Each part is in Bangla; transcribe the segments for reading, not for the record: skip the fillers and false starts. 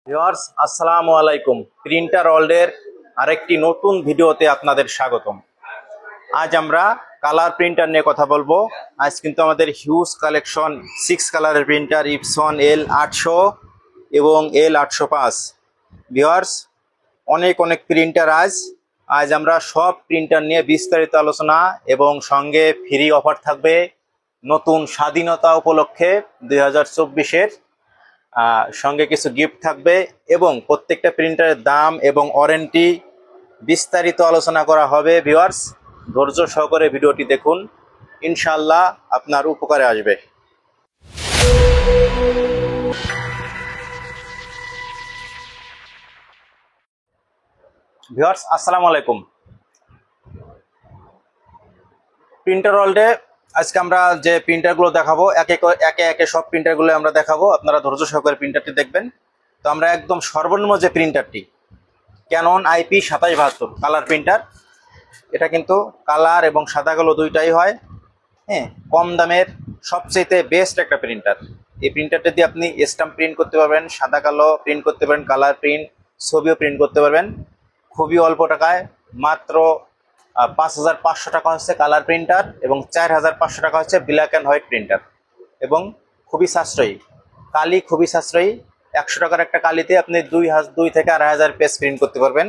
ভিউয়ার্স আসসালামু আলাইকুম। প্রিন্টার ওয়ার্ল্ডের আরেকটি নতুন ভিডিওতে আপনাদের স্বাগতম। আজ আমরা কালার প্রিন্টার নিয়ে কথা বলবো। আজ কিন্তু আমাদের হিউজ কালেকশন 6 কালারের প্রিন্টার ইপসন L800 এবং L805। ভিউয়ার্স অনেক প্রিন্টার আজ আমরা সব প্রিন্টার নিয়ে বিস্তারিত আলোচনা এবং সঙ্গে ফ্রি অফার থাকবে নতুন স্বাধীনতা উপলক্ষে 2024-এর। সঙ্গে কিছু গিফট থাকবে এবং প্রত্যেকটা প্রিন্টারের দাম এবং ওয়ারেন্টি বিস্তারিত আলোচনা করা হবে। ভিউয়ার্স ধৈর্য সহকারে ভিডিওটি দেখুন, ইনশাআল্লাহ আপনার উপকারে আসবে। ভিউয়ার্স আসসালামু আলাইকুম। প্রিন্টার ওয়ার্ল্ডে আজকে আমরা যে প্রিন্টারগুলো দেখাবো একে একে সব প্রিন্টারগুলো আমরা দেখাবো, আপনারা ধৈর্য সহকারে প্রিন্টারটি দেখবেন। তো আমরা একদম সর্বনিম্ন যে প্রিন্টারটি ক্যানন IP2772 কালার প্রিন্টার, এটা কিন্তু কালার এবং সাদা কালো দুইটাই হয়। হ্যাঁ, কম দামের সবচেয়ে বেস্ট একটা প্রিন্টার। এই প্রিন্টারটা দিয়ে আপনি স্ট্যাম্প প্রিন্ট করতে পারবেন, সাদা কালো প্রিন্ট করতে পারবেন, কালার প্রিন্ট ছবিও প্রিন্ট করতে পারবেন খুবই অল্প টাকায়। মাত্র 5500 টাকা হচ্ছে কালার প্রিন্টার এবং 4500 টাকা হচ্ছে ব্ল্যাক অ্যান্ড হোয়াইট প্রিন্টার। এবং খুবই সাশ্রয়ী, কালি খুবই সাশ্রয়ী। 100 টাকার একটা কালিতে আপনি 2 থেকে 2500 পেজ প্রিন্ট করতে পারবেন।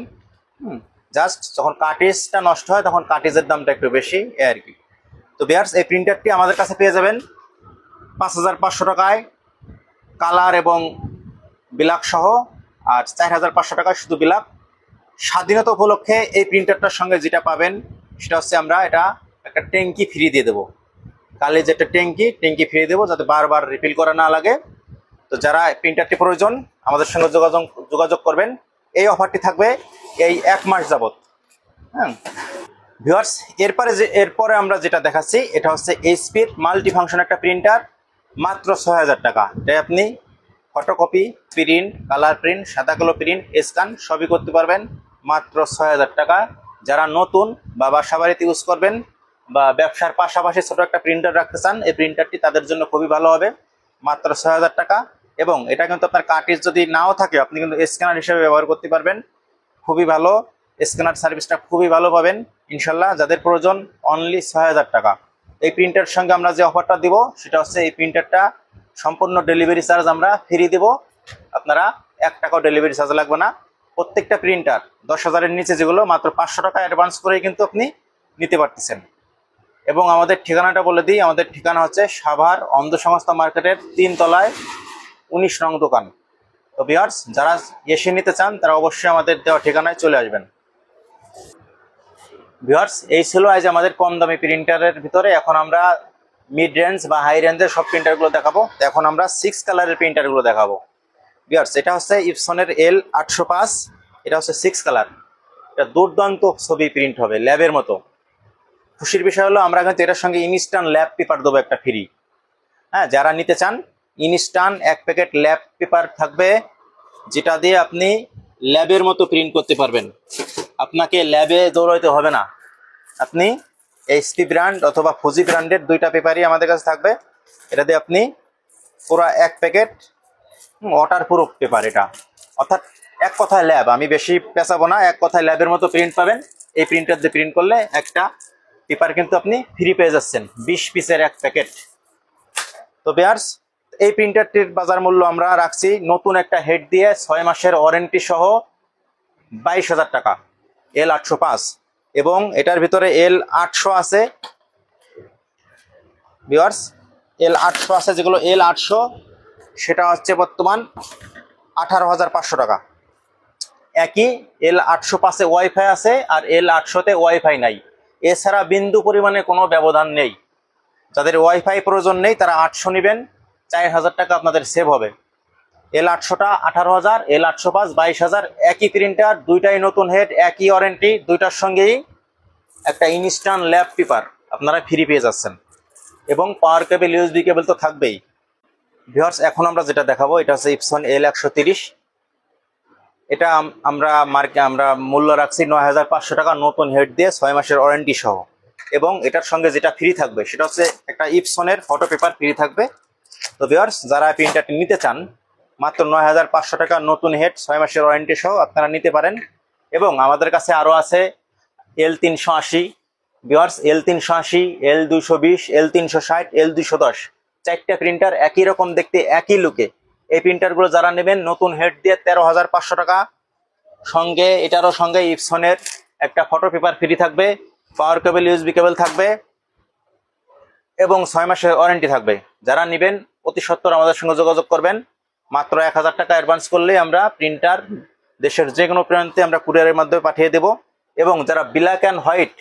জাস্ট যখন কার্টিজটা নষ্ট হয় তখন কার্টিজের দামটা একটু বেশি, আর কি। তো ভিউয়ার্স এই প্রিন্টারটি আমাদের কাছে পেয়ে যাবেন 5500 টাকায় কালার এবং ব্ল্যাক সহ, আর 4500 টাকায় শুধু ব্ল্যাক। স্বাধীনতা উপলক্ষে এই প্রিন্টারটার সঙ্গে যেটা পাবেন সেটা হচ্ছে আমরা এটা একটা ট্যাঙ্কি ফ্রি দিয়ে দেবো। কালে যে একটা ট্যাঙ্কি ফ্রি দেবো, যাতে বারবার রিফিল করা না লাগে। তো যারা প্রিন্টারটি প্রয়োজন আমাদের সঙ্গে যোগাযোগ করবেন। এই অফারটি থাকবে এই 1 মাস যাবত। হ্যাঁ ভিউয়ার্স, এরপরে আমরা যেটা দেখাচ্ছি এটা হচ্ছে এইচপির মাল্টি ফাংশন একটা প্রিন্টার, মাত্র 6000 টাকা। তাই আপনি ফটোকপি প্রিন্ট, কালার প্রিন্ট, সাদা কালো প্রিন্ট, স্ক্যান সবই করতে পারবেন মাত্র 6000 টাকা। যারা নতুন বা বাসা বাড়িতে ইউজ করবেন বা ব্যবসার পাশাপাশি ছোট একটা প্রিন্টার রাখতে চান, এই প্রিন্টারটি তাদের জন্য খুবই ভালো হবে, মাত্র 6000 টাকা। এবং এটা কিন্তু আপনার কার্টিজ যদি নাও থাকে আপনি কিন্তু স্ক্যানার হিসেবে ব্যবহার করতে পারবেন। খুবই ভালো স্ক্যানার সার্ভিসটা খুবই ভালো পাবেন ইনশাল্লাহ। যাদের প্রয়োজন অনলি 6000 টাকা। এই প্রিন্টারের সঙ্গে আমরা যে অফারটা দিব সেটা হচ্ছে এই প্রিন্টারটা সম্পূর্ণ ডেলিভারি চার্জ আমরা ফ্রি দেব। আপনারা 1 টাকাও ডেলিভারি চার্জ লাগবে না। প্রত্যেকটা প্রিন্টার 10,000-এর নিচে যেগুলো মাত্র 500 টাকা অ্যাডভান্স করেই কিন্তু আপনি নিতে পারতেছেন। এবং আমাদের ঠিকানাটা বলে দিই, আমাদের ঠিকানা হচ্ছে সাভার অন্ধ সংস্থা মার্কেটের 3 তলায় 19 নং দোকান। তো ভিউয়ার্স যারা এসে নিতে চান তারা অবশ্যই আমাদের দেওয়া ঠিকানায় চলে আসবেন। ভিউয়ার্স এই ছিল আজ আমাদের কম দামি প্রিন্টারের ভিতরে। এখন আমরা মিড রেঞ্জ বা হাই রেঞ্জের সব প্রিন্টারগুলো দেখাবো। এখন আমরা 6 কালারের প্রিন্টারগুলো দেখাবো। ভিউয়ার্স এটা হচ্ছে ইপসনের L805, এটা হচ্ছে 6 কালার। এটা দুর্দান্ত ছবি প্রিন্ট হবে ল্যাবের মতো। খুশির বিষয় হলো আমরা কিন্তু এটার সঙ্গে ইনস্ট্যান্ট ল্যাব পেপার দেবো একটা ফ্রি। হ্যাঁ, যারা নিতে চান ইনস্ট্যান্ট 1 প্যাকেট ল্যাব পেপার থাকবে, যেটা দিয়ে আপনি ল্যাবের মতো প্রিন্ট করতে পারবেন। আপনাকে ল্যাবে দৌড়াইতে হবে না। আপনি এইচপি ব্র্যান্ড অথবা ফুজি ব্র্যান্ডের 2টা পেপারই আমাদের কাছে থাকবে। এটা দিয়ে আপনি পুরো 1 প্যাকেট ওয়াটারপ্রুফ পেপার, এটা অর্থাৎ এক কথায় ল্যাব। আমি বেশি পেঁচাবো না, এক কথায় ল্যাবের মতো প্রিন্ট পাবেন। এই প্রিন্টার দিয়ে প্রিন্ট করলে একটা পেপার কিন্তু আপনি ফ্রি পেয়ে যাচ্ছেন, 20 পিসের 1 প্যাকেট। তো ভিউয়ার্স এই প্রিন্টারটির বাজার মূল্য আমরা রাখছি নতুন একটা হেড দিয়ে 6 মাসের ওয়ারেন্টি সহ 22,000 টাকা L805। এবং এটার ভিতরে L800 আছে। ভিউয়ার্স L800 আছে, যেগুলো L800 সেটা হচ্ছে বর্তমান 18,500 টাকা। একই L805-এ ওয়াইফাই আছে আর L800-তে ওয়াইফাই নাই। এছাড়া বিন্দু পরিমাণে কোনো ব্যবধান নেই। যাদের ওয়াইফাই প্রয়োজন নেই তারা 800 নেবেন, 4000 টাকা আপনাদের সেভ হবে। L800টা 18,000, L805 22,000। একই প্রিন্টার, 2টাই নতুন হেড, একই ওয়ারেন্টি, 2টার সঙ্গেই একটা ইনস্ট্যান্ট ল্যাব পেপার আপনারা ফ্রি পেয়ে যাচ্ছেন। এবং পাওয়ার কেবল, ইউএসবি কেবল তো থাকবেই। ভিউয়ার্স এখন আমরা যেটা দেখাবো এটা হচ্ছে ইপসন L130। এটা আমরা মূল্য রাখছি 9,500 টাকা নতুন হেড দিয়ে 6 মাসের ওয়ারেন্টি সহ। এবং এটার সঙ্গে যেটা ফ্রি থাকবে সেটা হচ্ছে একটা ইপসনের ফটো পেপার ফ্রি থাকবে। তো ভিউয়ার্স যারা প্রিন্টারটি নিতে চান মাত্র 9,500 টাকা নতুন হেড 6 মাসের ওয়ারেন্টি সহ আপনারা নিতে পারেন। এবং আমাদের কাছে আরো আছে L380 viewers, L380, L220, L360, L210, 4টা প্রিন্টার একই রকম দেখতে, একই লুকে। এই প্রিন্টারগুলো যারা নেবেন নতুন হেড দিয়ে 13,500 টাকা, সঙ্গে এটারও সঙ্গে ইপসনের একটা ফটো পেপার ফ্রি থাকবে, পাওয়ার কেবল ইউএসবি কেবল থাকবে এবং 6 মাসের ওয়ারেন্টি থাকবে। যারা নেবেন অতি সত্বর আমাদের সঙ্গে যোগাযোগ করবেন। মাত্র 1,000 টাকা অ্যাডভান্স করলে আমরা প্রিন্টার দেশের যে কোনো প্রান্তে আমরা কুরিয়ারের মাধ্যমে পাঠিয়ে দেব। এবং যারা ব্ল্যাক অ্যান্ড হোয়াইট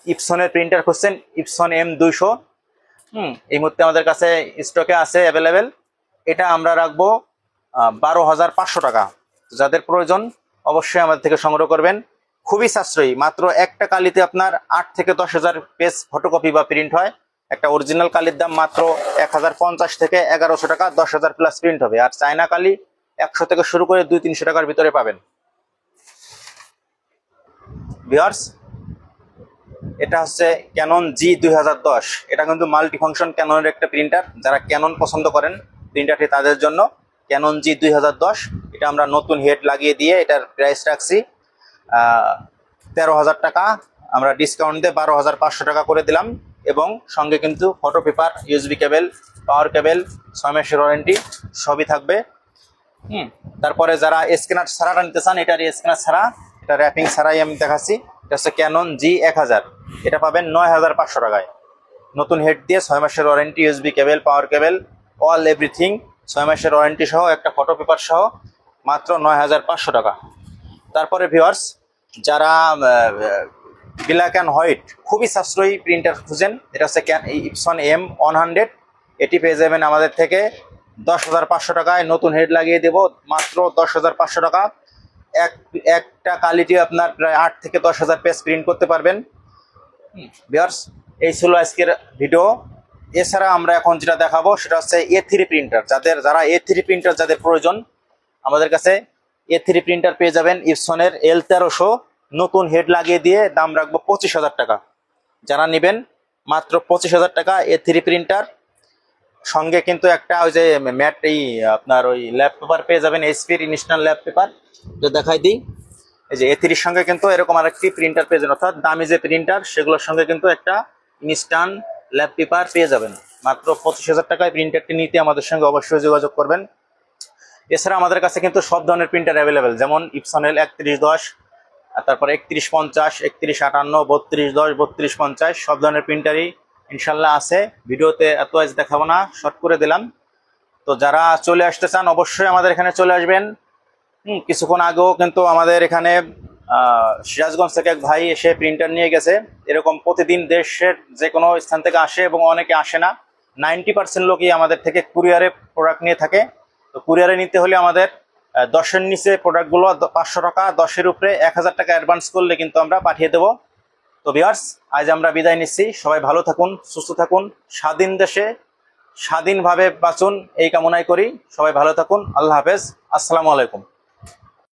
ইপসনের প্রিন্টার খুঁজছেন, ইপসন M200 এই মুহূর্তে আমাদের কাছে স্টকে আছে অ্যাভেলেবেল। এটা আমরা রাখবো 12,500 টাকা। যাদের প্রয়োজন অবশ্যই আমাদের থেকে সংগ্রহ করবেন। খুবই সাশ্রয়ী, মাত্র একটা কালিতে আপনার 8 থেকে 10,000 পেজ ফটোকপি বা প্রিন্ট হয়। একটা অরিজিনাল কালির দাম মাত্র 1,050 থেকে 1,100 টাকা, 10,000 প্লাস প্রিন্ট হবে। আর চায়না কালি 100 থেকে শুরু করে 200-300 টাকার ভিতরে পাবেন। ভিউয়ার্স, এটা হচ্ছে ক্যানন G2010। এটা কিন্তু মাল্টি ফাংশন ক্যাননের একটা প্রিন্টার। যারা ক্যানন পছন্দ করেন প্রিন্টারটি তাদের জন্য ক্যানন G2010। এটা আমরা নতুন হেড লাগিয়ে দিয়ে এটার প্রাইস রাখছি 13,000 টাকা। আমরা ডিসকাউন্ট দিয়ে 12,500 টাকা করে দিলাম। এবং সঙ্গে কিন্তু ফটো পেপার, ইউএসবি কেবল, পাওয়ার কেবল, 6 মাসের ওয়ারেন্টি সবই থাকবে। তারপরে যারা স্ক্যানার ছাড়াটা নিতে চান, এটার স্ক্যানার ছাড়া, এটা র্যাপিং ছাড়াই আমি দেখাচ্ছি। এটা হচ্ছে ক্যানন G1000। এটা পাবেন 9,500 টাকায় নতুন হেড দিয়ে, 6 মাসের ওয়ারেন্টি, ইউএসবি কেবল, পাওয়ার কেবল, অল এভরিথিং, 6 মাসের ওয়ারেন্টি সহ একটা ফটো পেপার সহ মাত্র 9,500 টাকা। তারপরে ভিউয়ার্স, যারা ব্ল্যাক অ্যান্ড হোয়াইট খুবই সাশ্রয়ী প্রিন্টার খুঁজেন, এটা হচ্ছে ইপসন M100। এটি পেয়ে যাবেন আমাদের থেকে 10,500 টাকায়। নতুন হেড লাগিয়ে দেব মাত্র 10,500 টাকা। একটা কালিটি আপনার প্রায় 8 থেকে 10,000 পেজ প্রিন্ট করতে পারবেন। ভিউয়ার্স, এই ছিল আজকের ভিডিও। এছাড়া আমরা এখন যেটা দেখাবো সেটা হচ্ছে A3 প্রিন্টার। যারা A3 প্রিন্টার যাদের প্রয়োজন, আমাদের কাছে A3 প্রিন্টার পেয়ে যাবেন ইপসনের L1300 নতুন হেড লাগিয়ে দিয়ে, দাম রাখবো 25,000 টাকা। যারা নেবেন মাত্র 25,000 টাকা A3 প্রিন্টার। সঙ্গে কিন্তু একটা ওই যে ম্যাট আপনার ওই ল্যাপ পেপার পেয়ে যাবেন, HP-র ইনস্ট্যান্ট ল্যাপ পেপার। তো দেখাই দিই, এই যে A3-র সঙ্গে কিন্তু এরকম আরেকটি প্রিন্টার পেয়ে যাবেন, অর্থাৎ দামি যে প্রিন্টার সেগুলোর সঙ্গে কিন্তু একটা ইনস্ট্যান্ট ল্যাপ পেপার পেয়ে যাবেন। মাত্র 25,000 টাকায় প্রিন্টারটি নিতে আমাদের সঙ্গে অবশ্যই যোগাযোগ করবেন। এছাড়া আমাদের কাছে কিন্তু সব ধরনের প্রিন্টার অ্যাভেলেবেল, যেমন ইপসনের 3110, তারপর 3150, 3158, 3210, 3250, সব ধরনের প্রিন্টারই ইনশাল্লাহ আছে। ভিডিওতে এত আজ দেখাবো না, শর্ট করে দিলাম। তো যারা চলে আসতে চান অবশ্যই আমাদের এখানে চলে আসবেন। কিছুক্ষণ আগেও কিন্তু আমাদের এখানে সিরাজগঞ্জ থেকে এক ভাই এসে প্রিন্টার নিয়ে গেছে। এরকম প্রতিদিন দেশের যে কোনো স্থান থেকে আসে এবং অনেকে আসে না। 90% লোকই আমাদের থেকে কুরিয়ারে প্রোডাক্ট নিয়ে থাকে। তো কুরিয়ারে নিতে হলে আমাদের 10-এর নিচে প্রোডাক্টগুলো 500 টাকা, 10-এর উপরে 1,000 টাকা অ্যাডভান্স করলে কিন্তু আমরা পাঠিয়ে দেবো। তো ভিউয়ার্স, আজ আমরা বিদায় নিচ্ছি। সবাই ভালো থাকুন, সুস্থ থাকুন, স্বাধীন দেশে স্বাধীনভাবে বাঁচুন এই কামনাই করি। সবাই ভালো থাকুন। আল্লাহ হাফেজ। আসসালামু আলাইকুম।